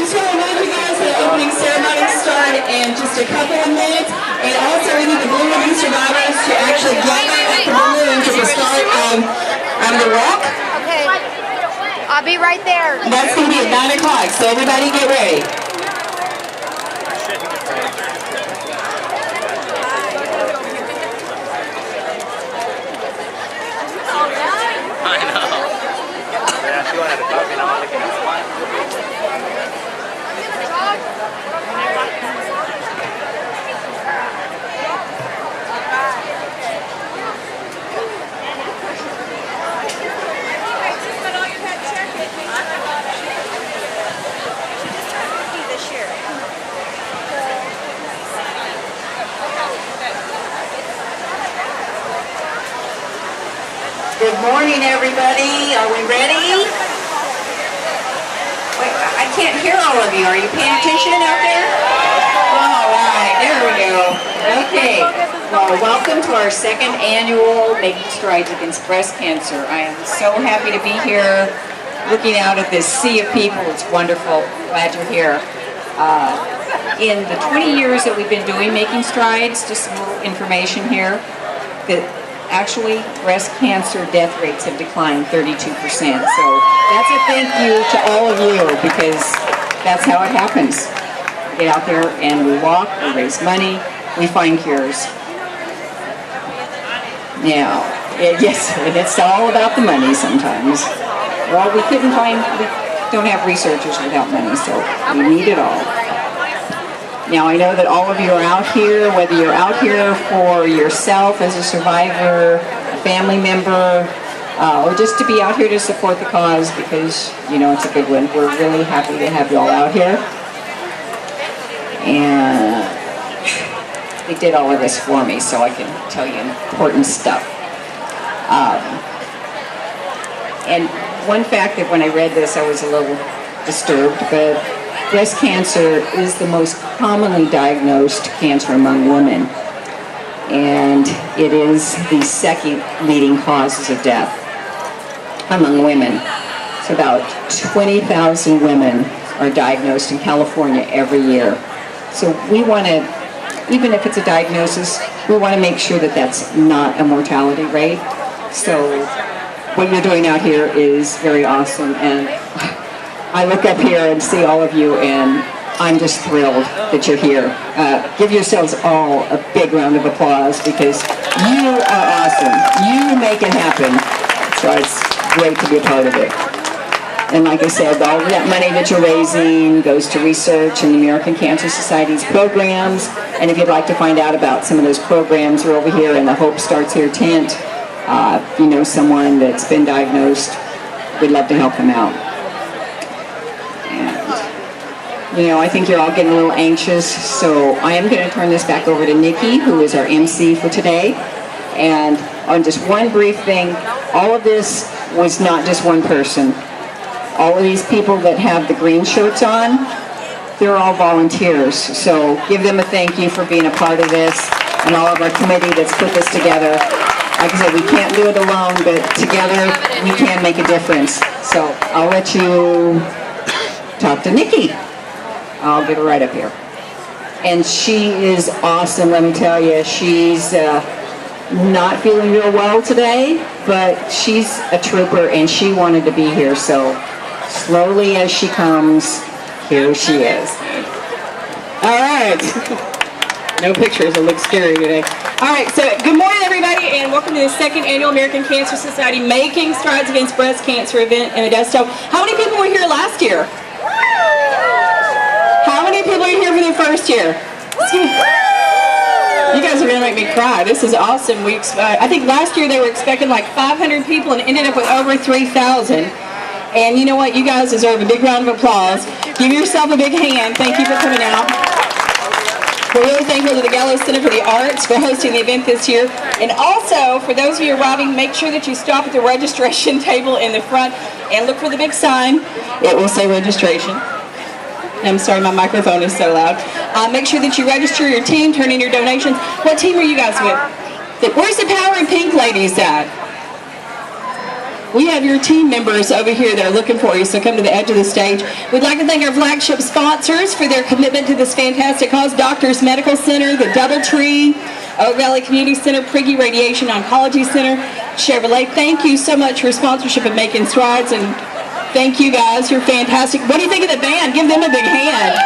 just want to remind you guys that the opening ceremony start in just a couple of minutes. And also we need the balloon survivors to actually gather at the balloons at the start of the walk. Okay. I'll be right there. That's going to be at 9 o'clock, so everybody get ready. I know. Yeah, she wanted to talk me on again. Good morning, everybody. Are we ready? Wait, I can't hear all of you. Are you paying attention out there? All right, there we go. Okay. Well, welcome to our second annual Making Strides Against Breast Cancer. I am so happy to be here, looking out at this sea of people. It's wonderful. Glad you're here. In the 20 years that we've been doing Making Strides, just some little information here, that actually breast cancer death rates have declined 32%. So that's a thank you to all of you, because that's how it happens. We get out there and we walk, we raise money, we find cures. Now, yes, and it's all about the money sometimes. Well, we don't have researchers without money, so we need it all. Now, I know that all of you are out here, whether you're out here for yourself as a survivor, a family member, or just to be out here to support the cause, because, you know, it's a big one. We're really happy to have you all out here. And they did all of this for me, so I can tell you important stuff. And one fact that when I read this, I was a little disturbed, but breast cancer is the most commonly diagnosed cancer among women, and it is the second leading causes of death among women. So about 20,000 women are diagnosed in California every year. So we want to, even if it's a diagnosis, we want to make sure that that's not a mortality rate. So what you're doing out here is very awesome, and I look up here and see all of you, and I'm just thrilled that you're here. Give yourselves all a big round of applause, because you are awesome. You make it happen. So it's great to be a part of it. And like I said, all of that money that you're raising goes to research and the American Cancer Society's programs. And if you'd like to find out about some of those programs, we're over here in the Hope Starts Here tent. If you know someone that's been diagnosed, we'd love to help them out. You know, I think you're all getting a little anxious, so I am going to turn this back over to Nikki, who is our MC for today. And on just one brief thing, all of this was not just one person. All of these people that have the green shirts on, they're all volunteers. So give them a thank you for being a part of this, and all of our committee that's put this together. Like I said, we can't do it alone, but together we can make a difference. So I'll let you talk to Nikki. I'll get her right up here. And she is awesome, let me tell you. She's not feeling real well today, but she's a trooper and she wanted to be here. So slowly as she comes, here she is. All right. No pictures, it looks scary today. All right, so good morning everybody, and welcome to the second annual American Cancer Society Making Strides Against Breast Cancer event in Modesto. How many people were here last year? How many people are here for the first year? You guys are going to make me cry. This is awesome. I think last year they were expecting like 500 people and ended up with over 3,000. And you know what? You guys deserve a big round of applause. Give yourself a big hand. Thank you for coming out. We're really thankful to the Gallo Center for the Arts for hosting the event this year. And also, for those of you arriving, make sure that you stop at the registration table in the front and look for the big sign. It will say registration. I'm sorry, my microphone is so loud. Make sure that you register your team, turn in your donations. What team are you guys with? Where's the Power in Pink ladies at? we have your team members over here that are looking for you, so come to the edge of the stage. We'd like to thank our flagship sponsors for their commitment to this fantastic cause: Doctors Medical Center, the Doubletree, Oak Valley Community Center, Prigge Radiation Oncology Center, Chevrolet. Thank you so much for sponsorship and making strides, and thank you guys. You're fantastic. What do you think of the band? Give them a big hand.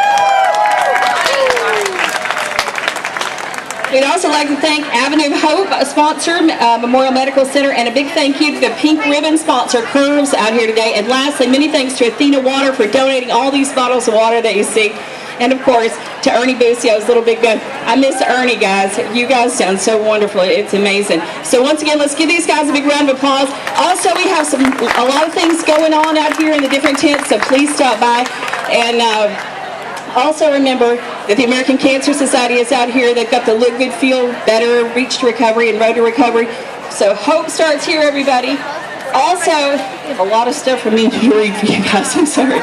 We'd also like to thank Avenue of Hope, a sponsor, Memorial Medical Center, and a big thank you to the Pink Ribbon sponsor, Curves, out here today. And lastly, many thanks to Athena Water for donating all these bottles of water that you see. And of course, to Ernie Bucio's Little Big Gun. I miss Ernie, guys. You guys sound so wonderful. It's amazing. So once again, let's give these guys a big round of applause. Also, we have a lot of things going on out here in the different tents, so please stop by. And also remember that the American Cancer Society is out here. They've got the Live Good, Feel Better, Reach to Recovery, and Road to Recovery. So hope starts here, everybody. Also, a lot of stuff for me to read for you guys. I'm sorry.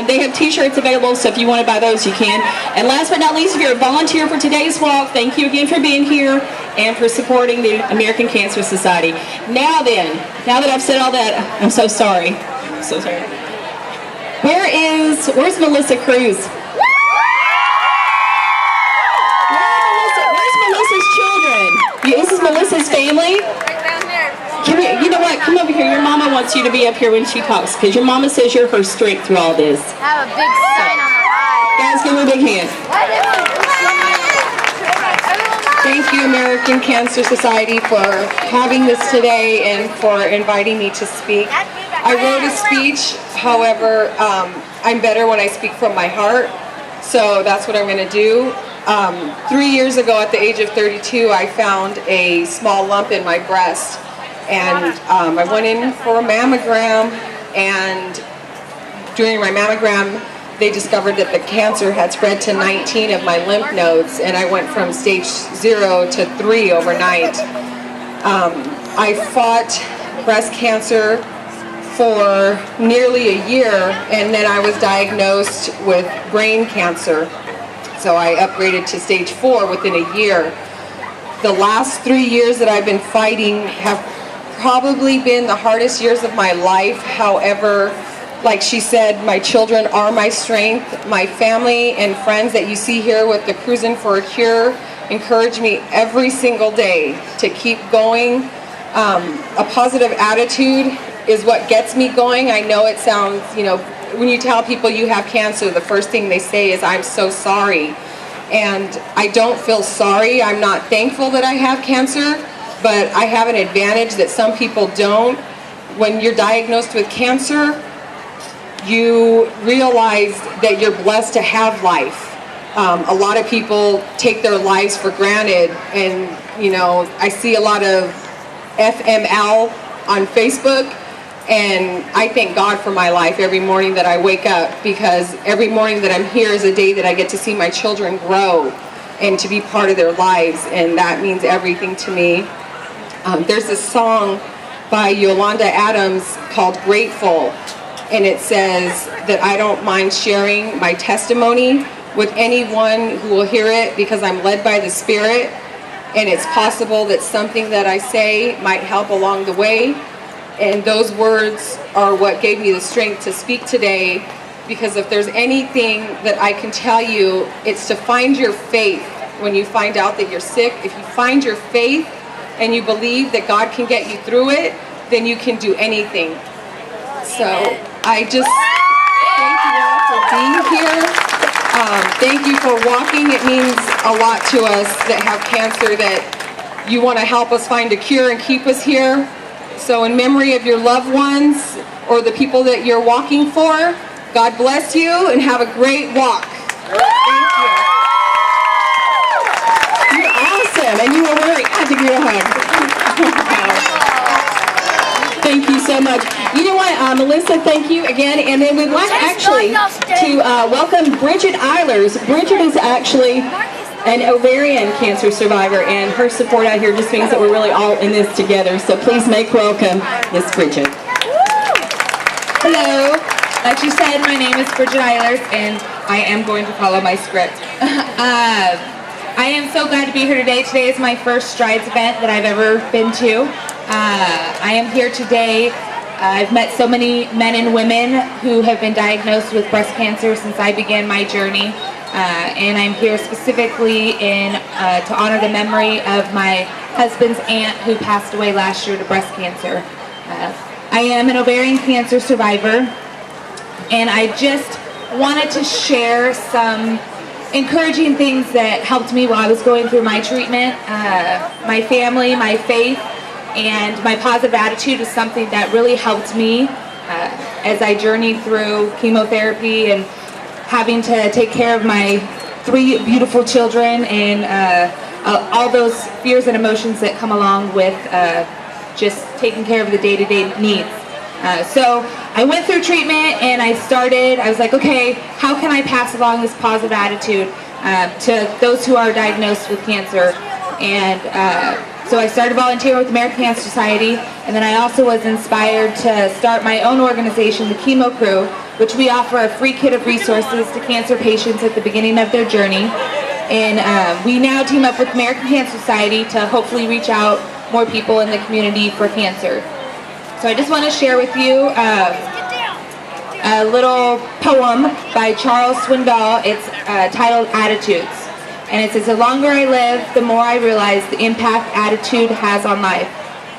They have t-shirts available, so if you want to buy those, you can. And last but not least, if you're a volunteer for today's walk, thank you again for being here and for supporting the American Cancer Society. Now then, now that I've said all that, I'm so sorry. I'm so sorry. Where's Melissa Cruz? Where's Melissa's children? This is Melissa's family? You know what? Come over here. Your mama wants you to be up here when she talks, because your mama says you're her strength through all this. I have a big sign on my eye. Guys, give her a big hand. Thank you, American Cancer Society, for having this today and for inviting me to speak. I wrote a speech, however, I'm better when I speak from my heart, so that's what I'm going to do. 3 years ago, at the age of 32, I found a small lump in my breast, and I went in for a mammogram, and during my mammogram, they discovered that the cancer had spread to 19 of my lymph nodes, and I went from stage 0 to 3 overnight. I fought breast cancer for nearly a year, and then I was diagnosed with brain cancer. So I upgraded to stage 4 within a year. The last 3 years that I've been fighting have probably been the hardest years of my life. However, like she said, my children are my strength. My family and friends that you see here with the Cruising for a Cure encourage me every single day to keep going. A positive attitude is what gets me going. I know it sounds, when you tell people you have cancer, the first thing they say is, "I'm so sorry." And I don't feel sorry. I'm not thankful that I have cancer, but I have an advantage that some people don't. When you're diagnosed with cancer, you realize that you're blessed to have life. A lot of people take their lives for granted, and I see a lot of FML on Facebook, and I thank God for my life every morning that I wake up, because every morning that I'm here is a day that I get to see my children grow and to be part of their lives, and that means everything to me. There's a song by Yolanda Adams called Grateful, and it says that I don't mind sharing my testimony with anyone who will hear it, because I'm led by the Spirit, and it's possible that something that I say might help along the way. And those words are what gave me the strength to speak today, because if there's anything that I can tell you, it's to find your faith when you find out that you're sick. If you find your faith and you believe that God can get you through it, then you can do anything. So I just thank you all for being here. Thank you for walking. It means a lot to us that have cancer, that you want to help us find a cure and keep us here. So in memory of your loved ones or the people that you're walking for, God bless you and have a great walk. Thank you. You're awesome, and you were wearing, I have to give you a hug. Thank you so much. You know what, Melissa, thank you again. And then we'd like actually to welcome Bridget Eilers. Bridget is actually an ovarian cancer survivor, and her support out here just means that we're really all in this together. So please make welcome Miss Bridget. Hello. Like you said, my name is Bridget Eilers, and I am going to follow my script. I am so glad to be here today. Today is my first Strides event that I've ever been to. I am here today I've met so many men and women who have been diagnosed with breast cancer since I began my journey. And I'm here specifically to honor the memory of my husband's aunt who passed away last year to breast cancer. I am an ovarian cancer survivor, and I just wanted to share some encouraging things that helped me while I was going through my treatment. My family, my faith, and my positive attitude was something that really helped me as I journeyed through chemotherapy and having to take care of my 3 beautiful children and all those fears and emotions that come along with just taking care of the day-to-day needs. So I went through treatment and I was like, okay, how can I pass along this positive attitude to those who are diagnosed with cancer? And so I started volunteering with the American Cancer Society, and then I also was inspired to start my own organization, the Chemo Crew, which we offer a free kit of resources to cancer patients at the beginning of their journey. And we now team up with the American Cancer Society to hopefully reach out more people in the community for cancer. So I just want to share with you a little poem by Charles Swindoll. It's titled Attitudes. And it says, the longer I live, the more I realize the impact attitude has on life.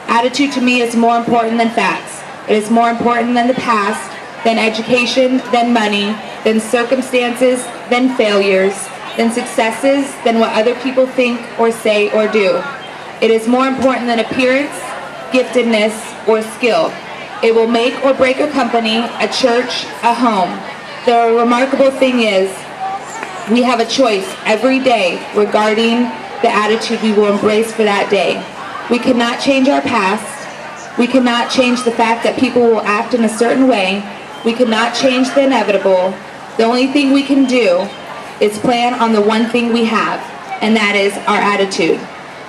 Attitude to me is more important than facts. It is more important than the past, than education, than money, than circumstances, than failures, than successes, than what other people think or say or do. It is more important than appearance, giftedness, or skill. It will make or break a company, a church, a home. The remarkable thing is, we have a choice every day regarding the attitude we will embrace for that day. We cannot change our past. We cannot change the fact that people will act in a certain way. We cannot change the inevitable. The only thing we can do is plan on the one thing we have, and that is our attitude.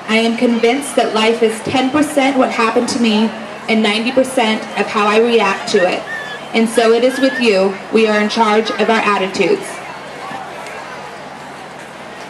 I am convinced that life is 10% what happened to me and 90% of how I react to it. And so it is with you. We are in charge of our attitudes.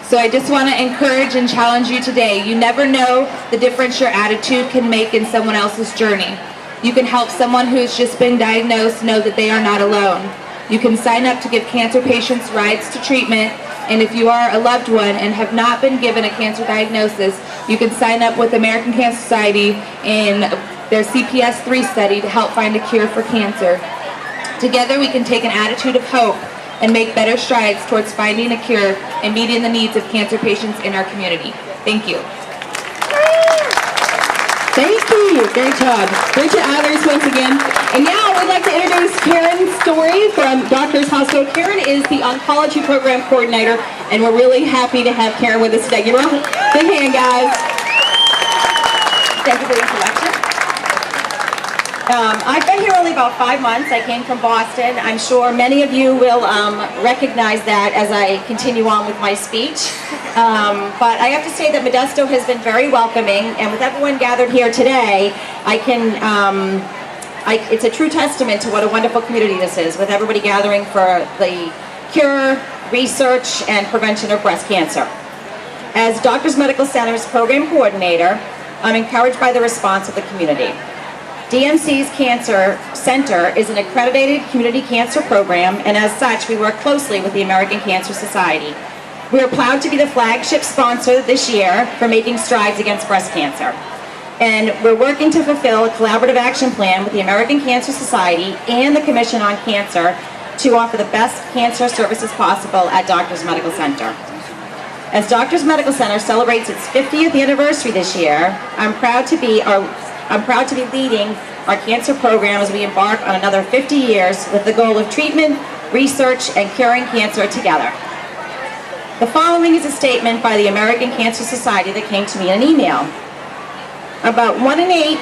So I just want to encourage and challenge you today. You never know the difference your attitude can make in someone else's journey. You can help someone who's just been diagnosed know that they are not alone. You can sign up to give cancer patients rides to treatment, and if you are a loved one and have not been given a cancer diagnosis, you can sign up with the American Cancer Society in their CPS 3 study to help find a cure for cancer. Together we can take an attitude of hope and make better strides towards finding a cure and meeting the needs of cancer patients in our community. Thank you. Thank you. Great job. Bridget Eilers once again. And now we'd like to introduce Karen Story from Doctors Hospital. Karen is the Oncology Program Coordinator, and we're really happy to have Karen with us today. Give her a big hand, guys. Thank you for the introduction. I've been here only about 5 months. I came from Boston. I'm sure many of you will recognize that as I continue on with my speech. But I have to say that Modesto has been very welcoming, and with everyone gathered here today, it's a true testament to what a wonderful community this is, with everybody gathering for the cure, research, and prevention of breast cancer. As Doctors Medical Center's program coordinator, I'm encouraged by the response of the community. DMC's Cancer Center is an accredited community cancer program, and as such, we work closely with the American Cancer Society. We are proud to be the flagship sponsor this year for making strides against breast cancer. And we're working to fulfill a collaborative action plan with the American Cancer Society and the Commission on Cancer to offer the best cancer services possible at Doctors Medical Center. As Doctors Medical Center celebrates its 50th anniversary this year, I'm proud to be leading our cancer program as we embark on another 50 years with the goal of treatment, research, and curing cancer together. The following is a statement by the American Cancer Society that came to me in an email. About 1 in 8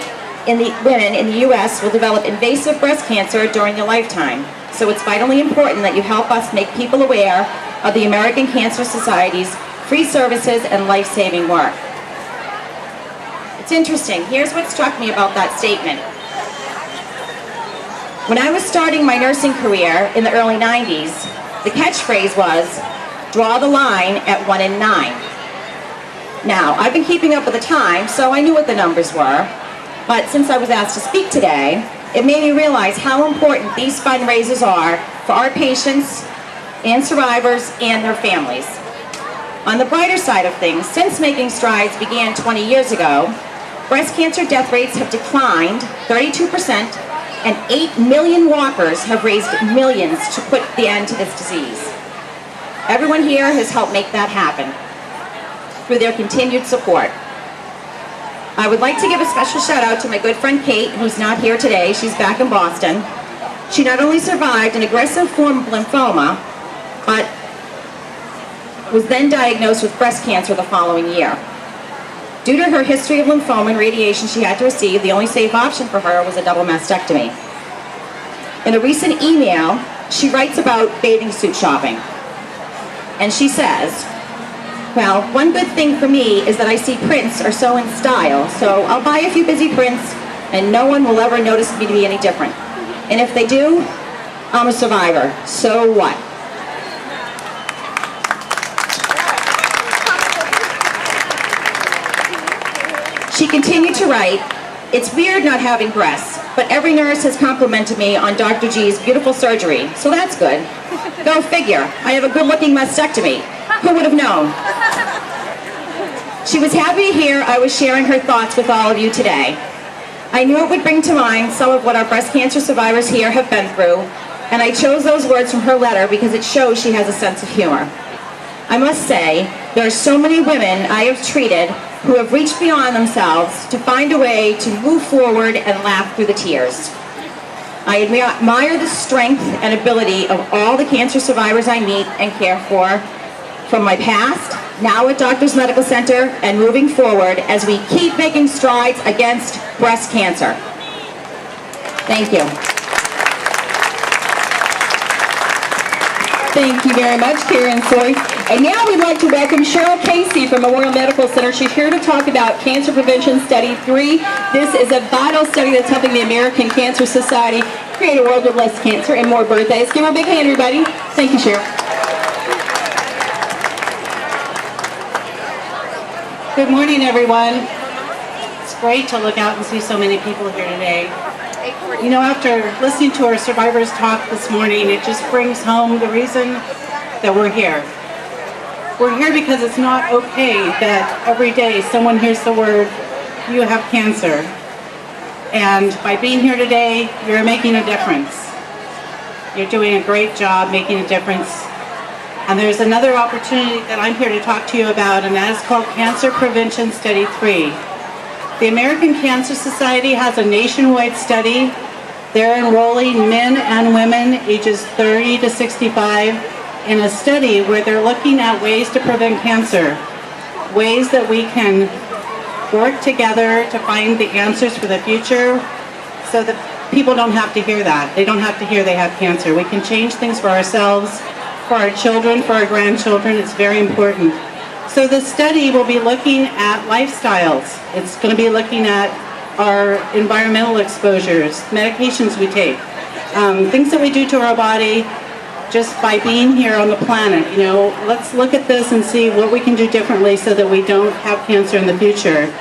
women in the U.S. will develop invasive breast cancer during their lifetime, so it's vitally important that you help us make people aware of the American Cancer Society's free services and life-saving work. It's interesting. Here's what struck me about that statement. When I was starting my nursing career in the early 90s, the catchphrase was, draw the line at 1 in 9. Now, I've been keeping up with the times, so I knew what the numbers were, but since I was asked to speak today, It made me realize how important these fundraisers are for our patients and survivors and their families. On the brighter side of things, since Making Strides began 20 years ago, breast cancer death rates have declined 32%, and 8 million walkers have raised millions to put the end to this disease. Everyone here has helped make that happen through their continued support. I would like to give a special shout out to my good friend Kate, who's not here today. She's back in Boston. She not only survived an aggressive form of lymphoma, but was then diagnosed with breast cancer the following year. Due to her history of lymphoma and radiation she had to receive, the only safe option for her was a double mastectomy. In a recent email, she writes about bathing suit shopping. And she says, well, one good thing for me is that I see prints are so in style, so I'll buy a few busy prints and no one will ever notice me to be any different. And if they do, I'm a survivor. So what? She continued to write, it's weird not having breasts, but every nurse has complimented me on Dr. G's beautiful surgery, so that's good. Go figure, I have a good-looking mastectomy. Who would have known? She was happy to hear I was sharing her thoughts with all of you today. I knew it would bring to mind some of what our breast cancer survivors here have been through, and I chose those words from her letter because it shows she has a sense of humor. I must say, there are so many women I have treated who have reached beyond themselves to find a way to move forward and laugh through the tears. I admire the strength and ability of all the cancer survivors I meet and care for, from my past, now at Doctors Medical Center, and moving forward as we keep making strides against breast cancer. Thank you. Thank you very much, Karen Soy. And now we'd like to welcome Cheryl Casey from Memorial Medical Center. She's here to talk about Cancer Prevention Study 3. This is a vital study that's helping the American Cancer Society create a world with less cancer and more birthdays. Give her a big hand, everybody. Thank you, Cheryl. Good morning, everyone. It's great to look out and see so many people here today. You know, after listening to our survivors talk this morning, it just brings home the reason that we're here. We're here because it's not okay that every day someone hears the word, you have cancer. And by being here today, you're making a difference. You're doing a great job making a difference. And there's another opportunity that I'm here to talk to you about, and that is called Cancer Prevention Study 3. The American Cancer Society has a nationwide study. They're enrolling men and women ages 30 to 65 in a study where they're looking at ways to prevent cancer, ways that we can work together to find the answers for the future so that people don't have to hear that. They don't have to hear they have cancer. We can change things for ourselves, for our children, for our grandchildren. It's very important. So the study will be looking at lifestyles. It's going to be looking at our environmental exposures, medications we take, things that we do to our body just by being here on the planet. You know, let's look at this and see what we can do differently so that we don't have cancer in the future.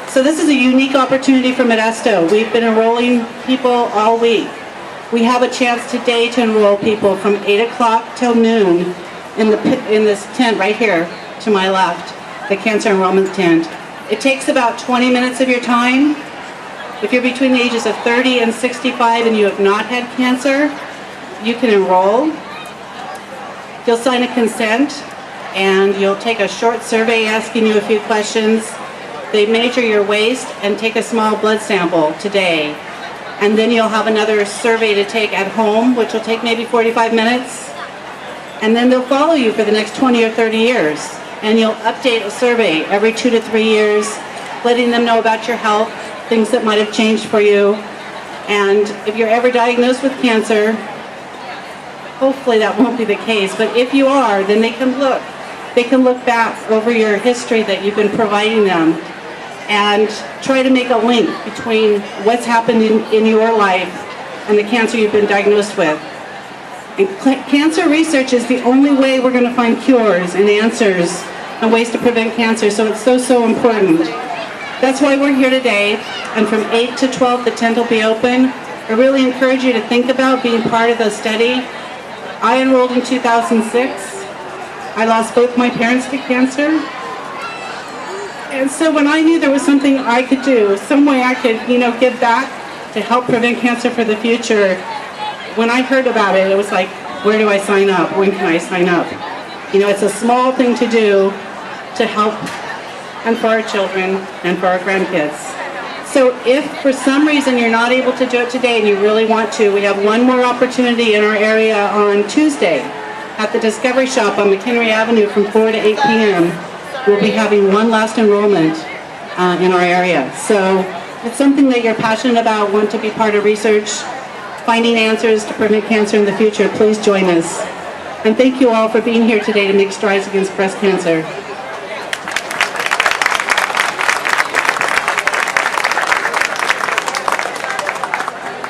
So this is a unique opportunity for Modesto. We've been enrolling people all week. We have a chance today to enroll people from 8 o'clock till noon in this tent right here to my left, the cancer enrollment tent. It takes about 20 minutes of your time. If you're between the ages of 30 and 65 and you have not had cancer, you can enroll. You'll sign a consent and you'll take a short survey asking you a few questions. They measure your waist and take a small blood sample today. And then you'll have another survey to take at home, which will take maybe 45 minutes. And then they'll follow you for the next 20 or 30 years. And you'll update a survey every 2 to 3 years, letting them know about your health, things that might have changed for you. And if you're ever diagnosed with cancer, hopefully that won't be the case, but if you are, then they can look back over your history that you've been providing them and try to make a link between what's happened in your life and the cancer you've been diagnosed with. And cancer research is the only way we're going to find cures and answers and ways to prevent cancer, so it's so important. That's why we're here today, and from 8 to 12 the tent will be open. I really encourage you to think about being part of the study. I enrolled in 2006. I lost both my parents to cancer. And so when I knew there was something I could do, some way I could, give back to help prevent cancer for the future, when I heard about it, it was like, where do I sign up? When can I sign up? It's a small thing to do to help and for our children and for our grandkids. So if for some reason you're not able to do it today and you really want to, we have one more opportunity in our area on Tuesday at the Discovery Shop on McHenry Avenue from 4 to 8 p.m. We'll be having one last enrollment in our area. So if it's something that you're passionate about, want to be part of research, finding answers to prevent cancer in the future, please join us. And thank you all for being here today to make strides against breast cancer.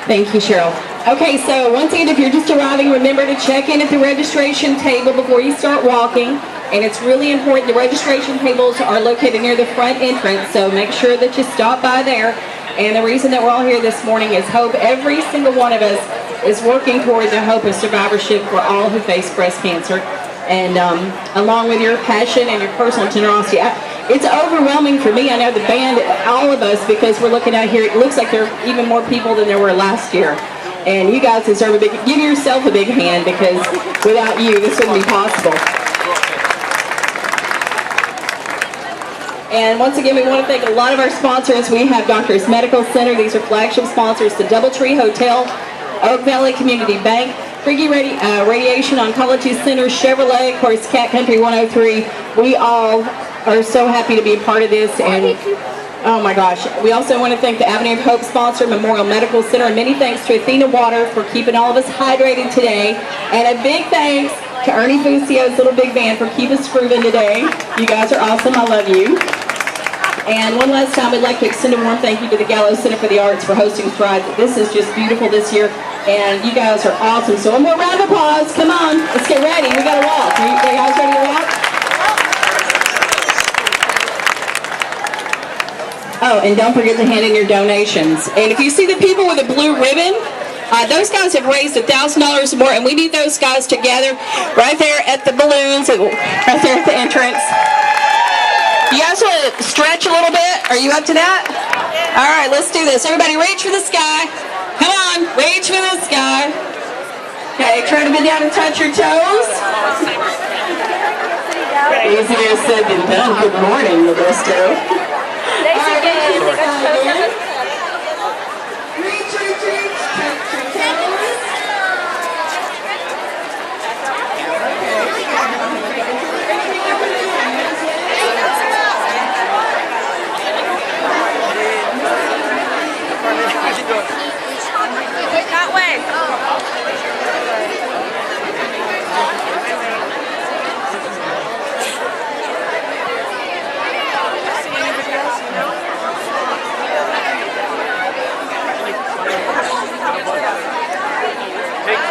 Thank you, Cheryl. Okay, so once again, if you're just arriving, remember to check in at the registration table before you start walking. And it's really important, the registration tables are located near the front entrance, so make sure that you stop by there. And the reason that we're all here this morning is hope. Every single one of us is working toward the hope of survivorship for all who face breast cancer. And along with your passion and your personal generosity, it's overwhelming for me. I know the band, all of us, because we're looking out here, it looks like there are even more people than there were last year. And you guys deserve give yourself a big hand, because without you, this wouldn't be possible. And once again, we want to thank a lot of our sponsors. We have Doctors Medical Center. These are flagship sponsors. The Doubletree Hotel, Oak Valley Community Bank, Friggy Radiation Oncology Center, Chevrolet, of course, Cat Country 103. We all are so happy to be a part of this. And oh my gosh. We also want to thank the Avenue of Hope sponsor, Memorial Medical Center, and many thanks to Athena Water for keeping all of us hydrated today. And a big thanks to Ernie Fucio's Little Big Band for keeping us grooving today. You guys are awesome. I love you. And one last time, we'd like to extend a warm thank you to the Gallo Center for the Arts for hosting Stride. This is just beautiful this year, and you guys are awesome. So one more round of applause. Come on, let's get ready. We got to walk. Are you guys ready to walk? Oh, and don't forget to hand in your donations. And if you see the people with a blue ribbon, those guys have raised $1,000 or more, and we need those guys together right there at the balloons, right there at the entrance. You guys want to stretch a little bit? Are you up to that? All right, let's do this. Everybody reach for the sky. Come on, reach for the sky. Okay, try to bend down and touch your toes. Easier said than done. Good morning, Modesto. All right, reach for the sky again. Reach, touch your toes. That way.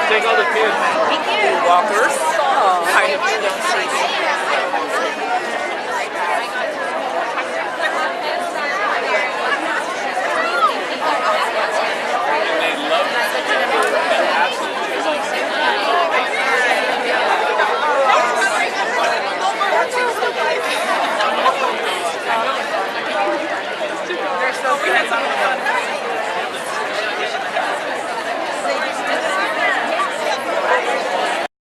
Take all the kids. Thank you. Walkers. They're so good.